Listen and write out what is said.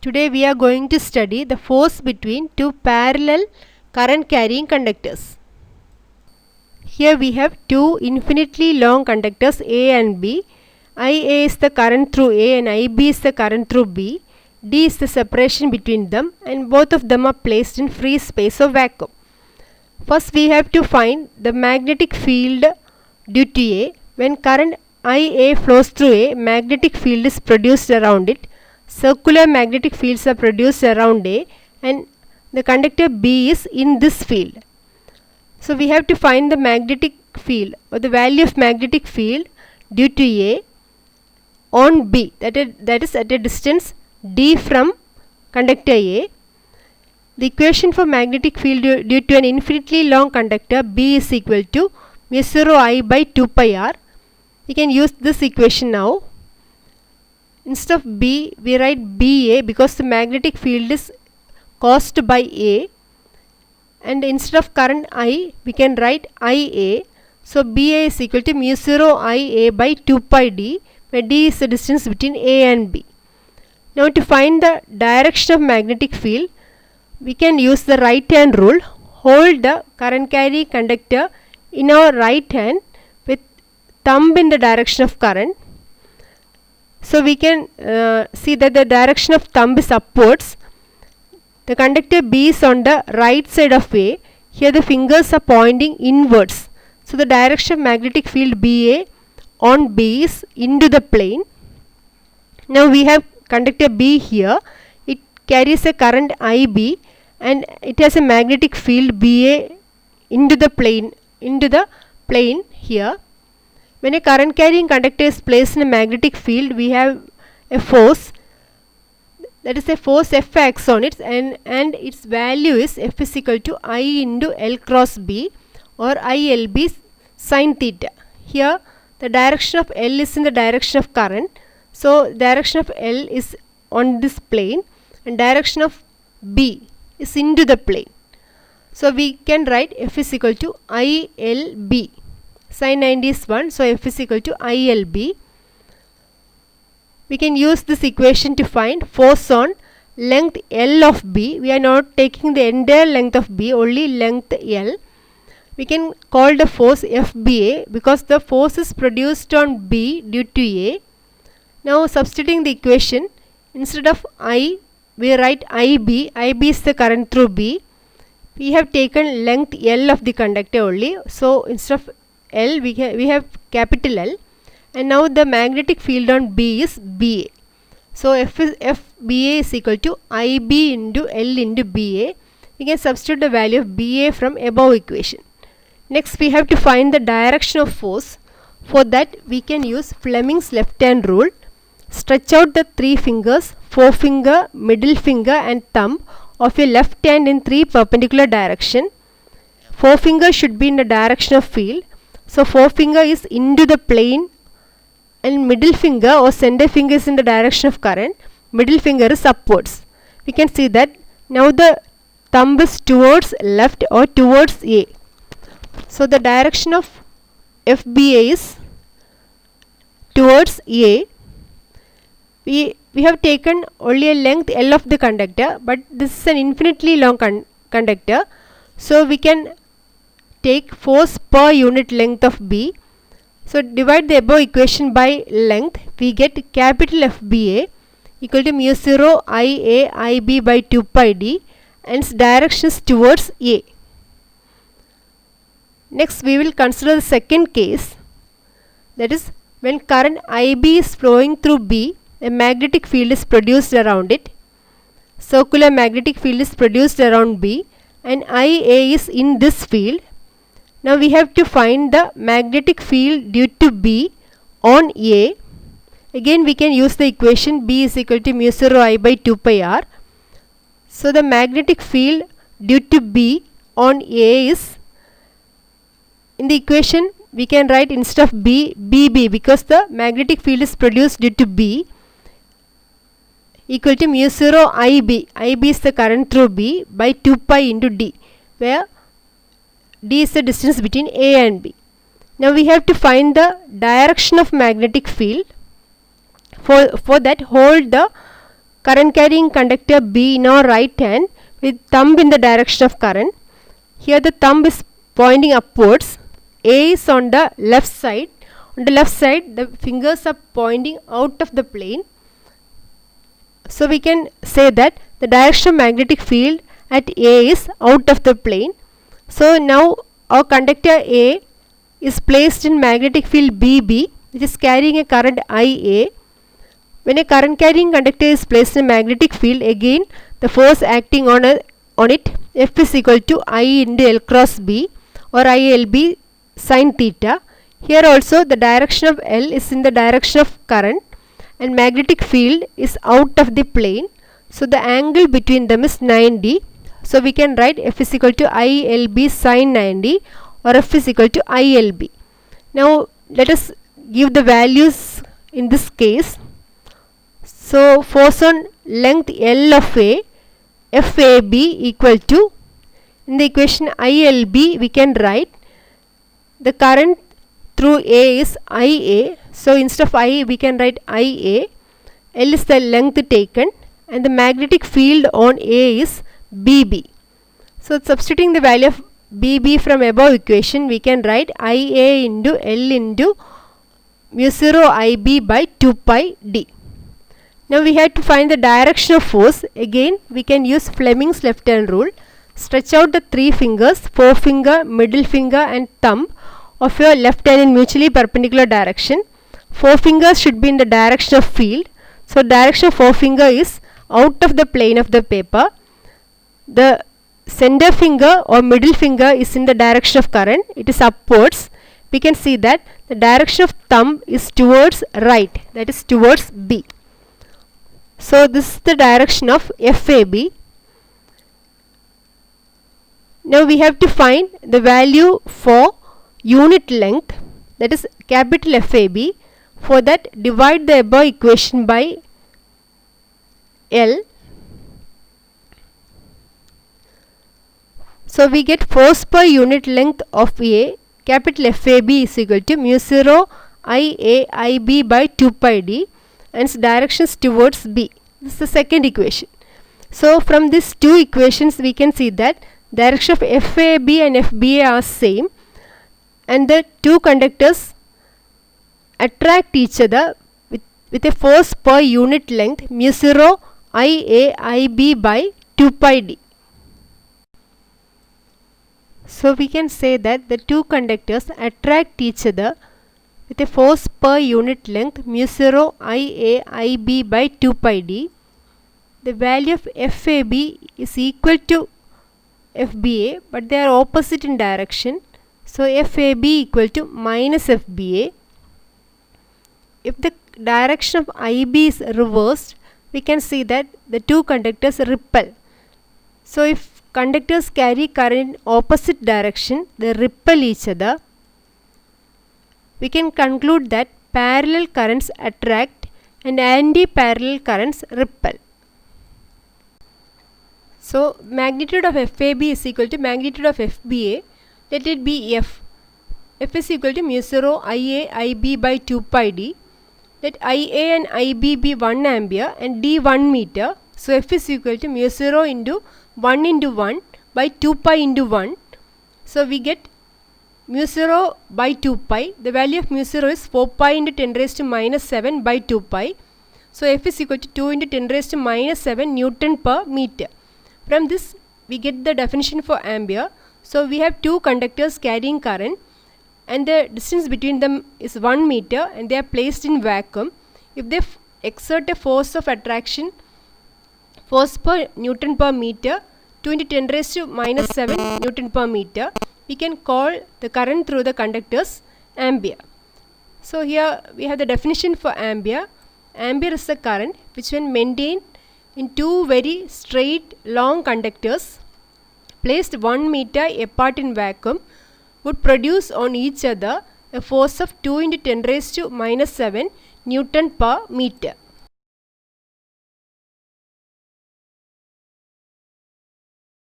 Today we are going to study the force between two parallel current carrying conductors. Here we have two infinitely long conductors A and B. IA is the current through A and IB is the current through B. D is the separation between them, and both of them are placed in free space or vacuum. First we have to find the magnetic field due to A. When current IA flows through A, magnetic field is produced around it. Circular magnetic fields are produced around A, and the conductor B is in this field. So we have to find the magnetic field or the value of magnetic field due to A on B, that is at a distance D from conductor A. The equation for magnetic field due to an infinitely long conductor B is equal to mu 0 I by 2 pi r. We can use this equation now. Instead of B, we write BA because the magnetic field is caused by A, and instead of current I, we can write IA. So BA is equal to mu 0 IA by 2 pi d, where d is the distance between A and B. Now to find the direction of magnetic field, we can use the right hand rule. Hold the current carrying conductor in our right hand with thumb in the direction of current. So we can see that the direction of thumb is upwards. The conductor B is on the right side of A. Here the fingers are pointing inwards. So the direction of magnetic field BA on B is into the plane. Now we have conductor B here. It carries a current IB and it has a magnetic field BA into the plane here. When a current carrying conductor is placed in a magnetic field, we have a force, that is a force F acts on it, and its value is F is equal to I into L cross B or ILB sin theta. Here the direction of L is in the direction of current, so direction of L is on this plane and direction of B is into the plane. So we can write F is equal to ILB. Sin 90 is 1, so F is equal to ILB. We can use this equation to find force on length L of B. We are not taking the entire length of B, only length L. We can call the force FBA because the force is produced on B due to A. Now substituting the equation, instead of I, we write IB. IB is the current through B. We have taken length L of the conductor only, so instead of L we have capital L, and now the magnetic field on B is BA. So FBA is equal to IB into L into BA. We can substitute the value of BA from above equation. Next we have to find the direction of force. For that we can use Fleming's left hand rule. Stretch out the three fingers, forefinger, middle finger and thumb of your left hand in three perpendicular direction. Forefinger should be in the direction of field. So forefinger is into the plane and middle finger or center finger is in the direction of current. Middle finger is upwards. We can see that now the thumb is towards left or towards A. So the direction of FBA is towards A. We have taken only a length L of the conductor, but this is an infinitely long conductor. So we can take force per unit length of B. So divide the above equation by length. We get capital FBA equal to mu 0 IA IB by 2 pi d, and its direction is towards A. Next we will consider the second case, that is when current IB is flowing through B, a magnetic field is produced around it. Circular magnetic field is produced around B and IA is in this field. Now we have to find the magnetic field due to B on A. Again we can use the equation B is equal to mu 0 I by 2 pi r. So the magnetic field due to B on A is, in the equation we can write instead of B, BB, because the magnetic field is produced due to B, equal to mu 0 IB. IB is the current through B by 2 pi into D, where D is the distance between A and B. Now we have to find the direction of magnetic field. For that, hold the current carrying conductor B in our right hand with thumb in the direction of current. Here the thumb is pointing upwards. A is on the left side. On the left side the fingers are pointing out of the plane. So we can say that the direction of magnetic field at A is out of the plane. So now our conductor A is placed in magnetic field BB, which is carrying a current IA. When a current carrying conductor is placed in magnetic field, again the force acting on it, F is equal to I into L cross B or ILB sin theta. Here also the direction of L is in the direction of current and magnetic field is out of the plane. So the angle between them is 90. So we can write F is equal to ILB sin 90 or F is equal to ILB. Now let us give the values in this case. So force on length L of A, FAB equal to, in the equation ILB we can write the current through A is IA. So instead of I we can write IA. L is the length taken and the magnetic field on A is BB. So substituting the value of BB from above equation, we can write IA into L into mu 0 IB by 2 pi D. Now we have to find the direction of force. Again we can use Fleming's left hand rule. Stretch out the three fingers, forefinger, middle finger and thumb of your left hand in mutually perpendicular direction. Forefinger should be in the direction of field. So direction of forefinger is out of the plane of the paper. The center finger or middle finger is in the direction of current. It is upwards. We can see that the direction of thumb is towards right, that is towards B. So this is the direction of FAB. Now we have to find the value for unit length, that is capital FAB. For that, divide the above equation by L. So we get force per unit length of A, capital FAB is equal to mu 0 IA IB by 2 pi D, and its directions towards B. This is the second equation. So from these two equations we can see that direction of FAB and FBA are same, and the two conductors attract each other with a force per unit length mu 0 IA IB by 2 pi D. So we can say that the two conductors attract each other with a force per unit length mu 0 IA IB by 2 pi D. The value of FAB is equal to FBA, but they are opposite in direction. So FAB equal to minus FBA. If the direction of IB is reversed, we can see that the two conductors repel. So if conductors carry current in opposite direction, they repel each other. We can conclude that parallel currents attract and anti-parallel currents repel. So magnitude of FAB is equal to magnitude of FBA. Let it be F. F is equal to mu 0 IA IB by 2 pi D. Let IA and IB be 1 ampere and D 1 meter. So F is equal to mu 0 into 1 into 1 by 2 pi into 1. So we get mu 0 by 2 pi. The value of mu 0 is 4 pi into 10 raised to minus 7 by 2 pi. So F is equal to 2 into 10 raised to minus 7 Newton per meter. From this we get the definition for ampere. So we have two conductors carrying current and the distance between them is 1 meter and they are placed in vacuum. If they exert a force of attraction, force per Newton per meter, 2 into 10 raised to minus 7 Newton per meter, we can call the current through the conductors ampere. So here we have the definition for ampere. Ampere is the current which when maintained in two very straight long conductors placed 1 meter apart in vacuum would produce on each other a force of 2 into 10 raised to minus 7 Newton per meter.